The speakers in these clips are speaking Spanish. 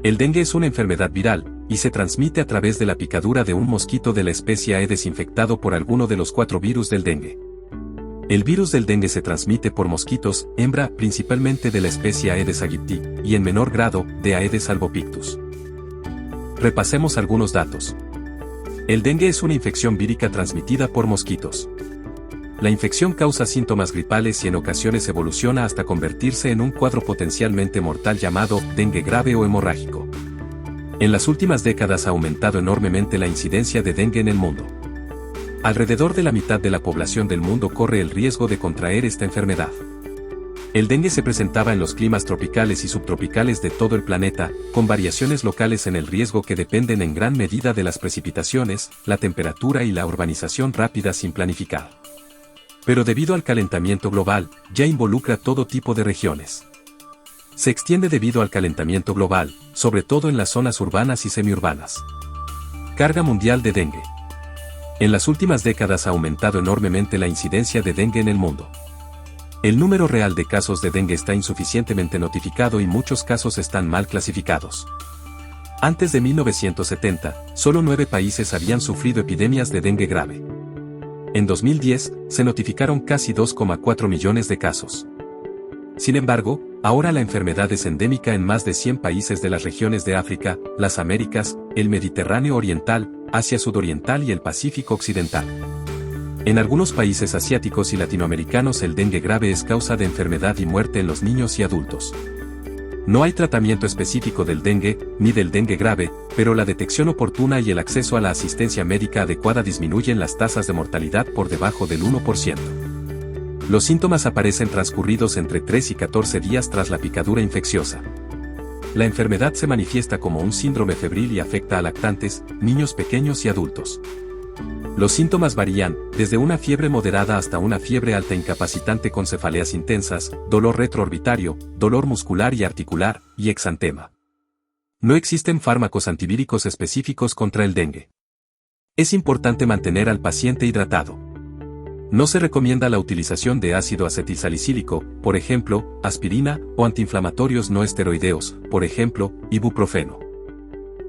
El dengue es una enfermedad viral, y se transmite a través de la picadura de un mosquito de la especie Aedes infectado por alguno de los 4 virus del dengue. El virus del dengue se transmite por mosquitos, hembra, principalmente de la especie Aedes aegypti, y en menor grado, de Aedes albopictus. Repasemos algunos datos. El dengue es una infección vírica transmitida por mosquitos. La infección causa síntomas gripales y en ocasiones evoluciona hasta convertirse en un cuadro potencialmente mortal llamado dengue grave o hemorrágico. En las últimas décadas ha aumentado enormemente la incidencia de dengue en el mundo. Alrededor de la mitad de la población del mundo corre el riesgo de contraer esta enfermedad. El dengue se presentaba en los climas tropicales y subtropicales de todo el planeta, con variaciones locales en el riesgo que dependen en gran medida de las precipitaciones, la temperatura y la urbanización rápida sin planificar. Pero debido al calentamiento global, ya involucra todo tipo de regiones. Se extiende debido al calentamiento global, sobre todo en las zonas urbanas y semiurbanas. Carga mundial de dengue. En las últimas décadas ha aumentado enormemente la incidencia de dengue en el mundo. El número real de casos de dengue está insuficientemente notificado y muchos casos están mal clasificados. Antes de 1970, solo 9 países habían sufrido epidemias de dengue grave. En 2010, se notificaron casi 2,4 millones de casos. Sin embargo, ahora la enfermedad es endémica en más de 100 países de las regiones de África, las Américas, el Mediterráneo Oriental, Asia Sudoriental y el Pacífico Occidental. En algunos países asiáticos y latinoamericanos el dengue grave es causa de enfermedad y muerte en los niños y adultos. No hay tratamiento específico del dengue, ni del dengue grave, pero la detección oportuna y el acceso a la asistencia médica adecuada disminuyen las tasas de mortalidad por debajo del 1%. Los síntomas aparecen transcurridos entre 3 y 14 días tras la picadura infecciosa. La enfermedad se manifiesta como un síndrome febril y afecta a lactantes, niños pequeños y adultos. Los síntomas varían, desde una fiebre moderada hasta una fiebre alta incapacitante con cefaleas intensas, dolor retroorbitario, dolor muscular y articular, y exantema. No existen fármacos antivíricos específicos contra el dengue. Es importante mantener al paciente hidratado. No se recomienda la utilización de ácido acetilsalicílico, por ejemplo, aspirina, o antiinflamatorios no esteroideos, por ejemplo, ibuprofeno.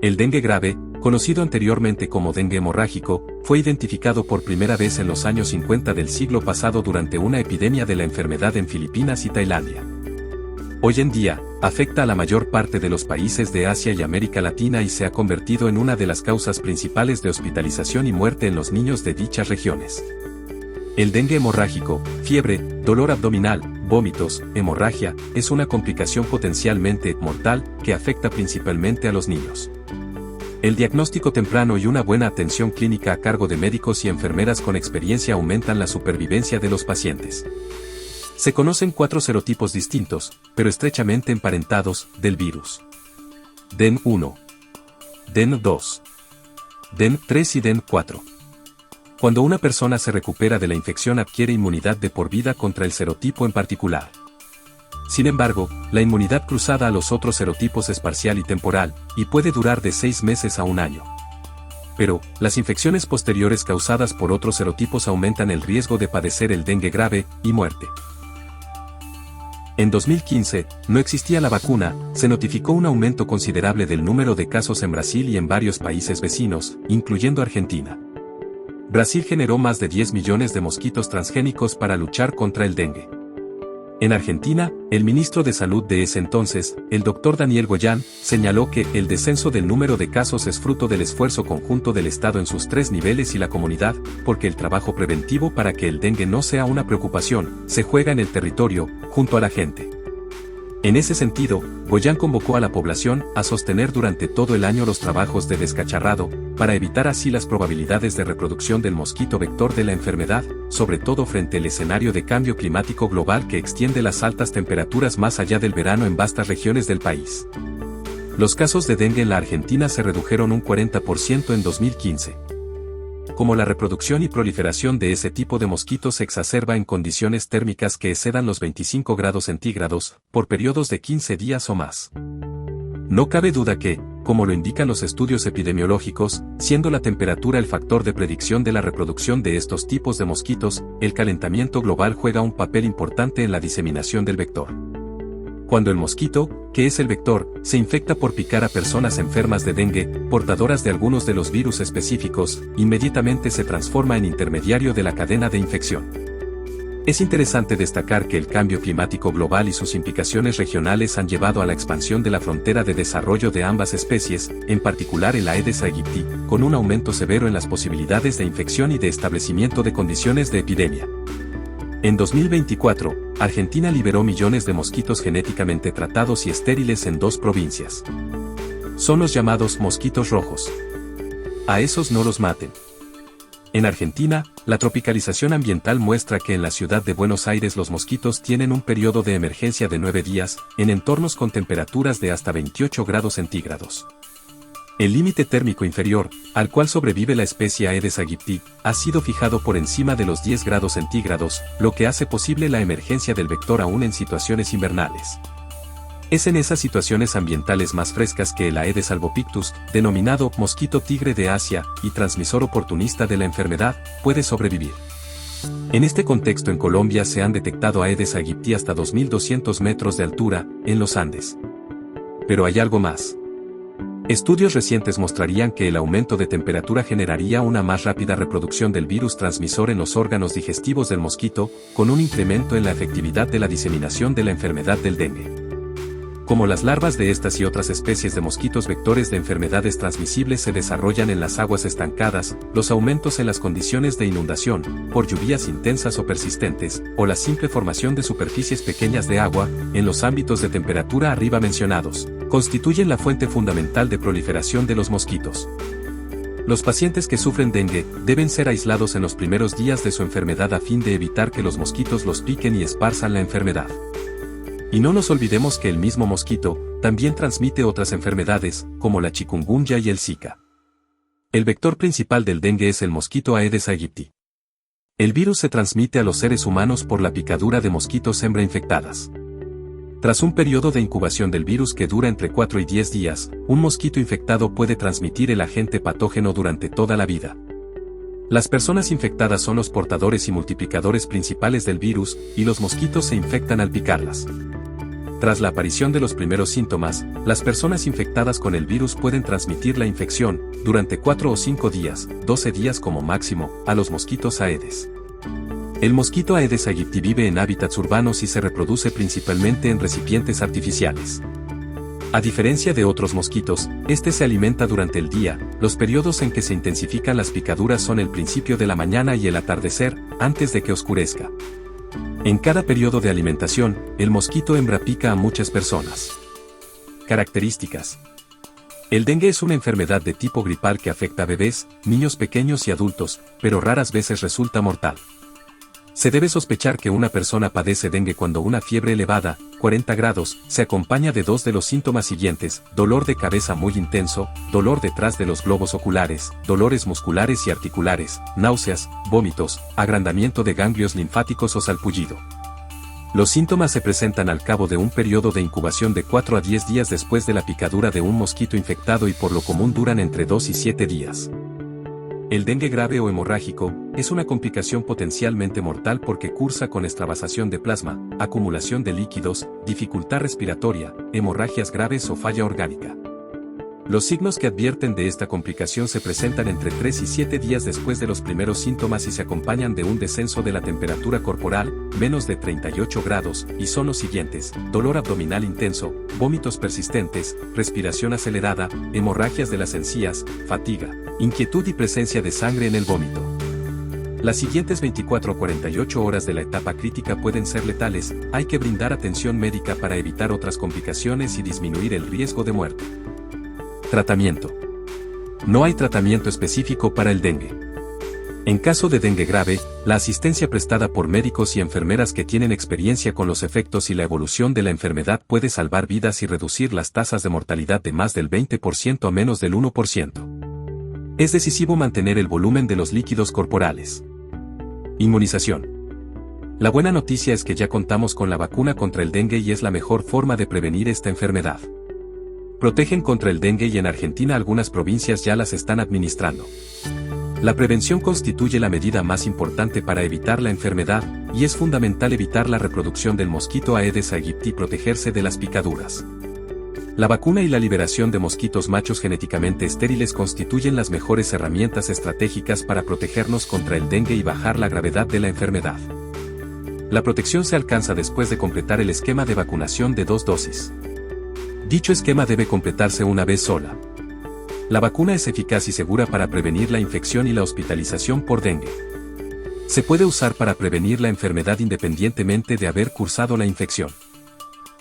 El dengue grave, conocido anteriormente como dengue hemorrágico, fue identificado por primera vez en los años 50 del siglo pasado durante una epidemia de la enfermedad en Filipinas y Tailandia. Hoy en día, afecta a la mayor parte de los países de Asia y América Latina y se ha convertido en una de las causas principales de hospitalización y muerte en los niños de dichas regiones. El dengue hemorrágico, fiebre, dolor abdominal, vómitos, hemorragia, es una complicación potencialmente mortal que afecta principalmente a los niños. El diagnóstico temprano y una buena atención clínica a cargo de médicos y enfermeras con experiencia aumentan la supervivencia de los pacientes. Se conocen 4 serotipos distintos, pero estrechamente emparentados, del virus. DEN 1, DEN 2, DEN 3 y DEN 4. Cuando una persona se recupera de la infección adquiere inmunidad de por vida contra el serotipo en particular. Sin embargo, la inmunidad cruzada a los otros serotipos es parcial y temporal, y puede durar de 6 meses a 1 año. Pero, las infecciones posteriores causadas por otros serotipos aumentan el riesgo de padecer el dengue grave, y muerte. En 2015, no existía la vacuna, se notificó un aumento considerable del número de casos en Brasil y en varios países vecinos, incluyendo Argentina. Brasil generó más de 10 millones de mosquitos transgénicos para luchar contra el dengue. En Argentina, el ministro de Salud de ese entonces, el Dr. Daniel Goyan, señaló que el descenso del número de casos es fruto del esfuerzo conjunto del Estado en sus 3 niveles y la comunidad, porque el trabajo preventivo para que el dengue no sea una preocupación, se juega en el territorio, junto a la gente. En ese sentido, Goyan convocó a la población a sostener durante todo el año los trabajos de descacharrado, para evitar así las probabilidades de reproducción del mosquito vector de la enfermedad, sobre todo frente al escenario de cambio climático global que extiende las altas temperaturas más allá del verano en vastas regiones del país. Los casos de dengue en la Argentina se redujeron un 40% en 2015. Como la reproducción y proliferación de ese tipo de mosquitos se exacerba en condiciones térmicas que excedan los 25 grados centígrados, por periodos de 15 días o más. No cabe duda que, como lo indican los estudios epidemiológicos, siendo la temperatura el factor de predicción de la reproducción de estos tipos de mosquitos, el calentamiento global juega un papel importante en la diseminación del vector. Cuando el mosquito, que es el vector, se infecta por picar a personas enfermas de dengue, portadoras de algunos de los virus específicos, inmediatamente se transforma en intermediario de la cadena de infección. Es interesante destacar que el cambio climático global y sus implicaciones regionales han llevado a la expansión de la frontera de desarrollo de ambas especies, en particular el Aedes aegypti, con un aumento severo en las posibilidades de infección y de establecimiento de condiciones de epidemia. En 2024, Argentina liberó millones de mosquitos genéticamente tratados y estériles en 2 provincias. Son los llamados mosquitos rojos. A esos no los maten. En Argentina, la tropicalización ambiental muestra que en la ciudad de Buenos Aires los mosquitos tienen un periodo de emergencia de 9 días, en entornos con temperaturas de hasta 28 grados centígrados. El límite térmico inferior, al cual sobrevive la especie Aedes aegypti, ha sido fijado por encima de los 10 grados centígrados, lo que hace posible la emergencia del vector aún en situaciones invernales. Es en esas situaciones ambientales más frescas que el Aedes albopictus, denominado mosquito tigre de Asia y transmisor oportunista de la enfermedad, puede sobrevivir. En este contexto en Colombia se han detectado Aedes aegypti hasta 2.200 metros de altura, en los Andes. Pero hay algo más. Estudios recientes mostrarían que el aumento de temperatura generaría una más rápida reproducción del virus transmisor en los órganos digestivos del mosquito, con un incremento en la efectividad de la diseminación de la enfermedad del dengue. Como las larvas de estas y otras especies de mosquitos vectores de enfermedades transmisibles se desarrollan en las aguas estancadas, los aumentos en las condiciones de inundación, por lluvias intensas o persistentes, o la simple formación de superficies pequeñas de agua, en los ámbitos de temperatura arriba mencionados, constituyen la fuente fundamental de proliferación de los mosquitos. Los pacientes que sufren dengue deben ser aislados en los primeros días de su enfermedad a fin de evitar que los mosquitos los piquen y esparzan la enfermedad. Y no nos olvidemos que el mismo mosquito también transmite otras enfermedades, como la chikungunya y el Zika. El vector principal del dengue es el mosquito Aedes aegypti. El virus se transmite a los seres humanos por la picadura de mosquitos hembra infectadas. Tras un periodo de incubación del virus que dura entre 4 y 10 días, un mosquito infectado puede transmitir el agente patógeno durante toda la vida. Las personas infectadas son los portadores y multiplicadores principales del virus, y los mosquitos se infectan al picarlas. Tras la aparición de los primeros síntomas, las personas infectadas con el virus pueden transmitir la infección, durante 4 o 5 días, 12 días como máximo, a los mosquitos Aedes. El mosquito Aedes aegypti vive en hábitats urbanos y se reproduce principalmente en recipientes artificiales. A diferencia de otros mosquitos, este se alimenta durante el día. Los periodos en que se intensifican las picaduras son el principio de la mañana y el atardecer, antes de que oscurezca. En cada periodo de alimentación, el mosquito hembra pica a muchas personas. Características. El dengue es una enfermedad de tipo gripal que afecta a bebés, niños pequeños y adultos, pero raras veces resulta mortal. Se debe sospechar que una persona padece dengue cuando una fiebre elevada, 40 grados, se acompaña de 2 de los síntomas siguientes: dolor de cabeza muy intenso, dolor detrás de los globos oculares, dolores musculares y articulares, náuseas, vómitos, agrandamiento de ganglios linfáticos o salpullido. Los síntomas se presentan al cabo de un periodo de incubación de 4 a 10 días después de la picadura de un mosquito infectado y por lo común duran entre 2 y 7 días. El dengue grave o hemorrágico es una complicación potencialmente mortal porque cursa con extravasación de plasma, acumulación de líquidos, dificultad respiratoria, hemorragias graves o falla orgánica. Los signos que advierten de esta complicación se presentan entre 3 y 7 días después de los primeros síntomas y se acompañan de un descenso de la temperatura corporal, menos de 38 grados, y son los siguientes: dolor abdominal intenso, vómitos persistentes, respiración acelerada, hemorragias de las encías, fatiga, inquietud y presencia de sangre en el vómito. Las siguientes 24 a 48 horas de la etapa crítica pueden ser letales. Hay que brindar atención médica para evitar otras complicaciones y disminuir el riesgo de muerte. Tratamiento. No hay tratamiento específico para el dengue. En caso de dengue grave, la asistencia prestada por médicos y enfermeras que tienen experiencia con los efectos y la evolución de la enfermedad puede salvar vidas y reducir las tasas de mortalidad de más del 20% a menos del 1%. Es decisivo mantener el volumen de los líquidos corporales. Inmunización. La buena noticia es que ya contamos con la vacuna contra el dengue y es la mejor forma de prevenir esta enfermedad. Protegen contra el dengue y en Argentina algunas provincias ya las están administrando. La prevención constituye la medida más importante para evitar la enfermedad, y es fundamental evitar la reproducción del mosquito Aedes aegypti y protegerse de las picaduras. La vacuna y la liberación de mosquitos machos genéticamente estériles constituyen las mejores herramientas estratégicas para protegernos contra el dengue y bajar la gravedad de la enfermedad. La protección se alcanza después de completar el esquema de vacunación de 2 dosis. Dicho esquema debe completarse una vez sola. La vacuna es eficaz y segura para prevenir la infección y la hospitalización por dengue. Se puede usar para prevenir la enfermedad independientemente de haber cursado la infección.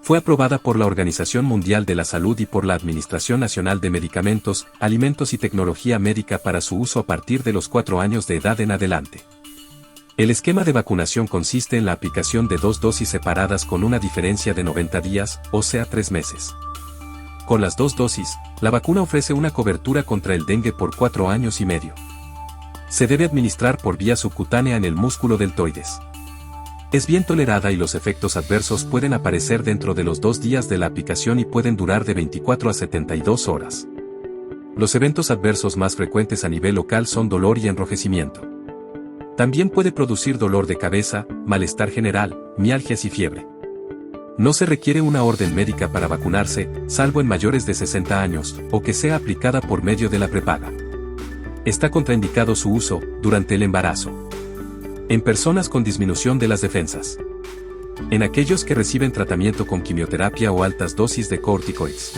Fue aprobada por la Organización Mundial de la Salud y por la Administración Nacional de Medicamentos, Alimentos y Tecnología Médica para su uso a partir de los 4 años de edad en adelante. El esquema de vacunación consiste en la aplicación de 2 dosis separadas con una diferencia de 90 días, o sea 3 meses. Con las 2 dosis, la vacuna ofrece una cobertura contra el dengue por 4 años y medio. Se debe administrar por vía subcutánea en el músculo deltoides. Es bien tolerada y los efectos adversos pueden aparecer dentro de los 2 días de la aplicación y pueden durar de 24 a 72 horas. Los eventos adversos más frecuentes a nivel local son dolor y enrojecimiento. También puede producir dolor de cabeza, malestar general, mialgias y fiebre. No se requiere una orden médica para vacunarse, salvo en mayores de 60 años, o que sea aplicada por medio de la prepaga. Está contraindicado su uso durante el embarazo. En personas con disminución de las defensas. En aquellos que reciben tratamiento con quimioterapia o altas dosis de corticoides.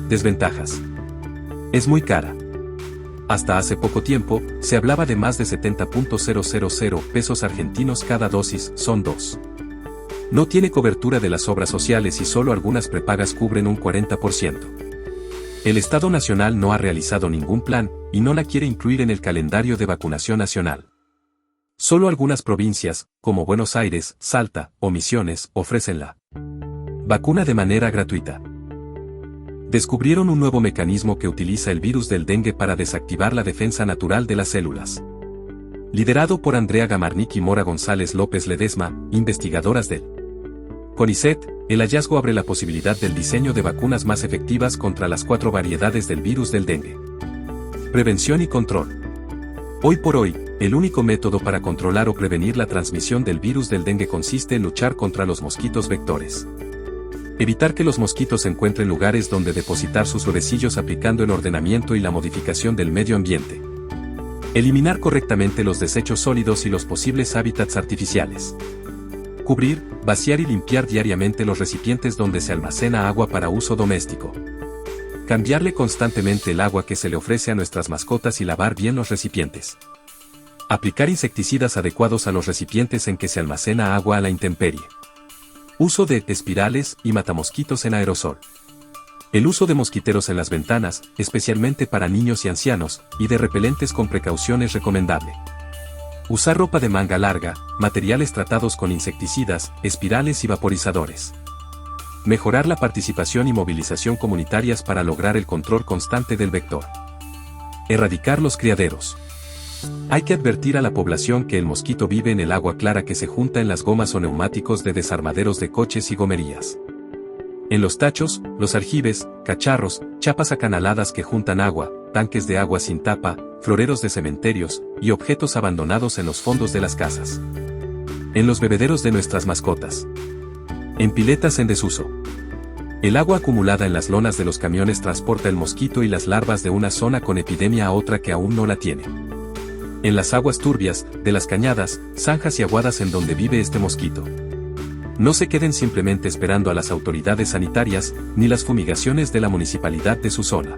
Desventajas. Es muy cara. Hasta hace poco tiempo, se hablaba de más de 70.000 pesos argentinos cada dosis, son 2. No tiene cobertura de las obras sociales y solo algunas prepagas cubren un 40%. El Estado Nacional no ha realizado ningún plan, y no la quiere incluir en el calendario de vacunación nacional. Solo algunas provincias, como Buenos Aires, Salta o Misiones, ofrecen la vacuna de manera gratuita. Descubrieron un nuevo mecanismo que utiliza el virus del dengue para desactivar la defensa natural de las células. Liderado por Andrea Gamarnik y Mora González López Ledesma, investigadoras del CONICET, el hallazgo abre la posibilidad del diseño de vacunas más efectivas contra las 4 variedades del virus del dengue. Prevención y control. Hoy por hoy, el único método para controlar o prevenir la transmisión del virus del dengue consiste en luchar contra los mosquitos vectores. Evitar que los mosquitos encuentren lugares donde depositar sus huevecillos aplicando el ordenamiento y la modificación del medio ambiente. Eliminar correctamente los desechos sólidos y los posibles hábitats artificiales. Cubrir, vaciar y limpiar diariamente los recipientes donde se almacena agua para uso doméstico. Cambiarle constantemente el agua que se le ofrece a nuestras mascotas y lavar bien los recipientes. Aplicar insecticidas adecuados a los recipientes en que se almacena agua a la intemperie. Uso de espirales y matamosquitos en aerosol. El uso de mosquiteros en las ventanas, especialmente para niños y ancianos, y de repelentes con precaución es recomendable. Usar ropa de manga larga, materiales tratados con insecticidas, espirales y vaporizadores. Mejorar la participación y movilización comunitarias para lograr el control constante del vector. Erradicar los criaderos. Hay que advertir a la población que el mosquito vive en el agua clara que se junta en las gomas o neumáticos de desarmaderos de coches y gomerías. En los tachos, los aljibes, cacharros, chapas acanaladas que juntan agua, tanques de agua sin tapa, floreros de cementerios, y objetos abandonados en los fondos de las casas. En los bebederos de nuestras mascotas. En piletas en desuso. El agua acumulada en las lonas de los camiones transporta el mosquito y las larvas de una zona con epidemia a otra que aún no la tiene. En las aguas turbias, de las cañadas, zanjas y aguadas en donde vive este mosquito. No se queden simplemente esperando a las autoridades sanitarias, ni las fumigaciones de la municipalidad de su zona.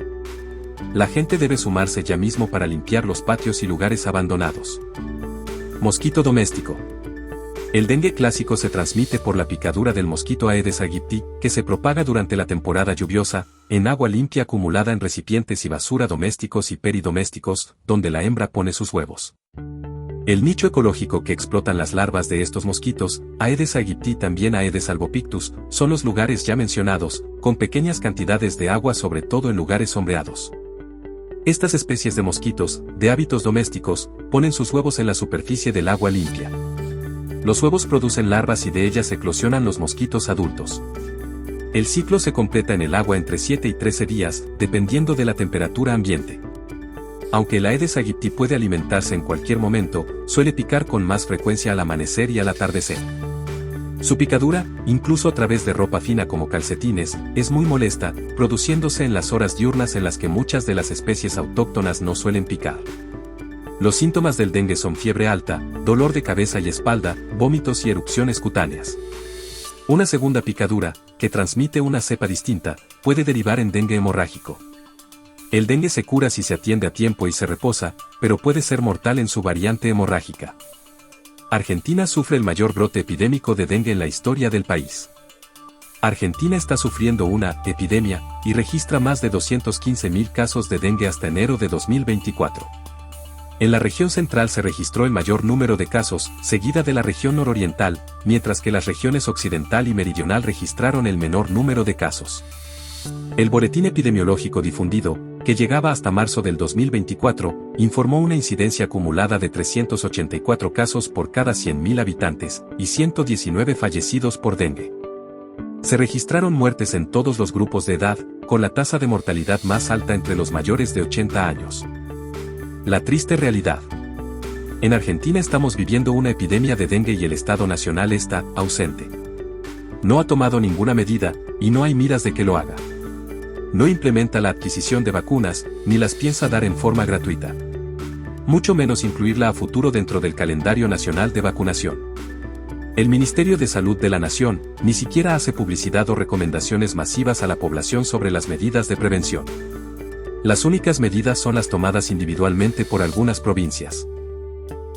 La gente debe sumarse ya mismo para limpiar los patios y lugares abandonados. Mosquito doméstico. El dengue clásico se transmite por la picadura del mosquito Aedes aegypti, que se propaga durante la temporada lluviosa, en agua limpia acumulada en recipientes y basura domésticos y peridomésticos, donde la hembra pone sus huevos. El nicho ecológico que explotan las larvas de estos mosquitos, Aedes aegypti también Aedes albopictus, son los lugares ya mencionados, con pequeñas cantidades de agua sobre todo en lugares sombreados. Estas especies de mosquitos, de hábitos domésticos, ponen sus huevos en la superficie del agua limpia. Los huevos producen larvas y de ellas eclosionan los mosquitos adultos. El ciclo se completa en el agua entre 7 y 13 días, dependiendo de la temperatura ambiente. Aunque el Aedes aegypti puede alimentarse en cualquier momento, suele picar con más frecuencia al amanecer y al atardecer. Su picadura, incluso a través de ropa fina como calcetines, es muy molesta, produciéndose en las horas diurnas en las que muchas de las especies autóctonas no suelen picar. Los síntomas del dengue son fiebre alta, dolor de cabeza y espalda, vómitos y erupciones cutáneas. Una segunda picadura, que transmite una cepa distinta, puede derivar en dengue hemorrágico. El dengue se cura si se atiende a tiempo y se reposa, pero puede ser mortal en su variante hemorrágica. Argentina sufre el mayor brote epidémico de dengue en la historia del país. Argentina está sufriendo una epidemia y registra más de 215.000 casos de dengue hasta enero de 2024. En la región central se registró el mayor número de casos, seguida de la región nororiental, mientras que las regiones occidental y meridional registraron el menor número de casos. El boletín epidemiológico difundido, que llegaba hasta marzo del 2024, informó una incidencia acumulada de 384 casos por cada 100.000 habitantes, y 119 fallecidos por dengue. Se registraron muertes en todos los grupos de edad, con la tasa de mortalidad más alta entre los mayores de 80 años. La triste realidad. En Argentina estamos viviendo una epidemia de dengue y el Estado Nacional está ausente. No ha tomado ninguna medida, y no hay miras de que lo haga. No implementa la adquisición de vacunas, ni las piensa dar en forma gratuita. Mucho menos incluirla a futuro dentro del calendario nacional de vacunación. El Ministerio de Salud de la Nación ni siquiera hace publicidad o recomendaciones masivas a la población sobre las medidas de prevención. Las únicas medidas son las tomadas individualmente por algunas provincias.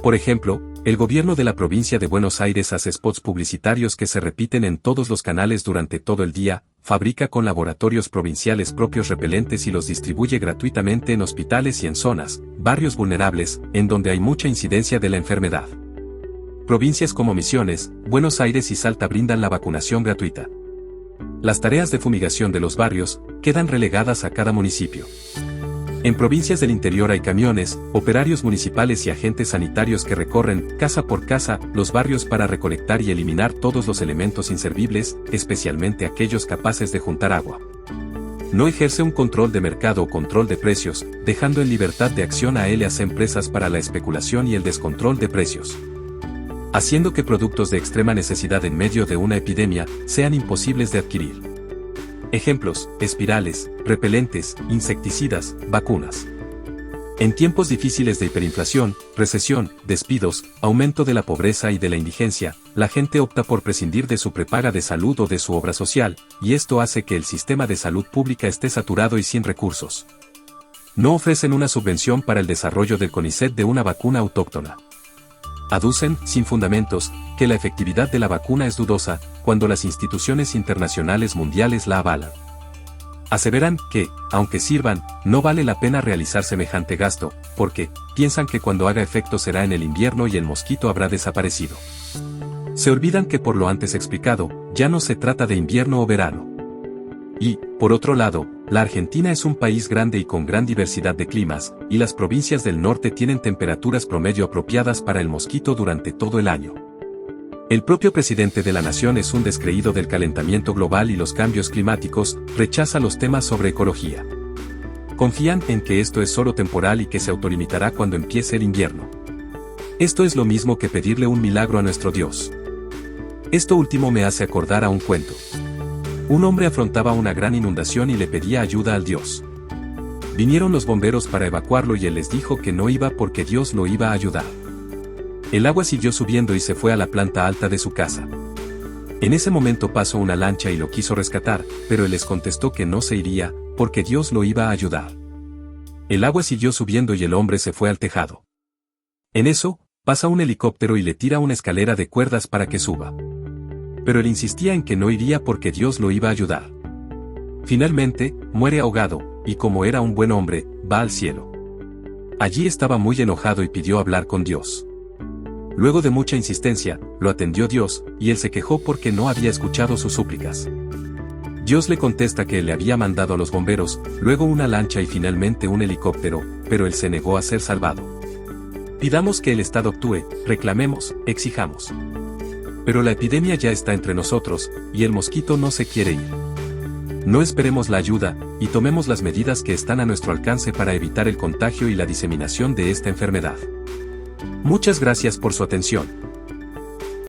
Por ejemplo, el gobierno de la provincia de Buenos Aires hace spots publicitarios que se repiten en todos los canales durante todo el día, fabrica con laboratorios provinciales propios repelentes y los distribuye gratuitamente en hospitales y en zonas, barrios vulnerables, en donde hay mucha incidencia de la enfermedad. Provincias como Misiones, Buenos Aires y Salta brindan la vacunación gratuita. Las tareas de fumigación de los barrios quedan relegadas a cada municipio. En provincias del interior hay camiones, operarios municipales y agentes sanitarios que recorren, casa por casa, los barrios para recolectar y eliminar todos los elementos inservibles, especialmente aquellos capaces de juntar agua. No ejerce un control de mercado o control de precios, dejando en libertad de acción a las empresas para la especulación y el descontrol de precios, haciendo que productos de extrema necesidad en medio de una epidemia sean imposibles de adquirir. Ejemplos: espirales, repelentes, insecticidas, vacunas. En tiempos difíciles de hiperinflación, recesión, despidos, aumento de la pobreza y de la indigencia, la gente opta por prescindir de su prepaga de salud o de su obra social, y esto hace que el sistema de salud pública esté saturado y sin recursos. No ofrecen una subvención para el desarrollo del CONICET de una vacuna autóctona. Aducen, sin fundamentos, que la efectividad de la vacuna es dudosa, cuando las instituciones internacionales mundiales la avalan. Aseveran que, aunque sirvan, no vale la pena realizar semejante gasto, porque piensan que cuando haga efecto será en el invierno y el mosquito habrá desaparecido. Se olvidan que por lo antes explicado, ya no se trata de invierno o verano. Y, por otro lado, la Argentina es un país grande y con gran diversidad de climas, y las provincias del norte tienen temperaturas promedio apropiadas para el mosquito durante todo el año. El propio presidente de la nación es un descreído del calentamiento global y los cambios climáticos, rechaza los temas sobre ecología. Confían en que esto es solo temporal y que se autolimitará cuando empiece el invierno. Esto es lo mismo que pedirle un milagro a nuestro Dios. Esto último me hace acordar a un cuento. Un hombre afrontaba una gran inundación y le pedía ayuda al Dios. Vinieron los bomberos para evacuarlo y él les dijo que no iba porque Dios lo iba a ayudar. El agua siguió subiendo y se fue a la planta alta de su casa. En ese momento pasó una lancha y lo quiso rescatar, pero él les contestó que no se iría, porque Dios lo iba a ayudar. El agua siguió subiendo y el hombre se fue al tejado. En eso, pasa un helicóptero y le tira una escalera de cuerdas para que suba. Pero él insistía en que no iría porque Dios lo iba a ayudar. Finalmente, muere ahogado, y como era un buen hombre, va al cielo. Allí estaba muy enojado y pidió hablar con Dios. Luego de mucha insistencia, lo atendió Dios, y él se quejó porque no había escuchado sus súplicas. Dios le contesta que él le había mandado a los bomberos, luego una lancha y finalmente un helicóptero, pero él se negó a ser salvado. Pidamos que el Estado actúe, reclamemos, exijamos. Pero la epidemia ya está entre nosotros, y el mosquito no se quiere ir. No esperemos la ayuda, y tomemos las medidas que están a nuestro alcance para evitar el contagio y la diseminación de esta enfermedad. Muchas gracias por su atención.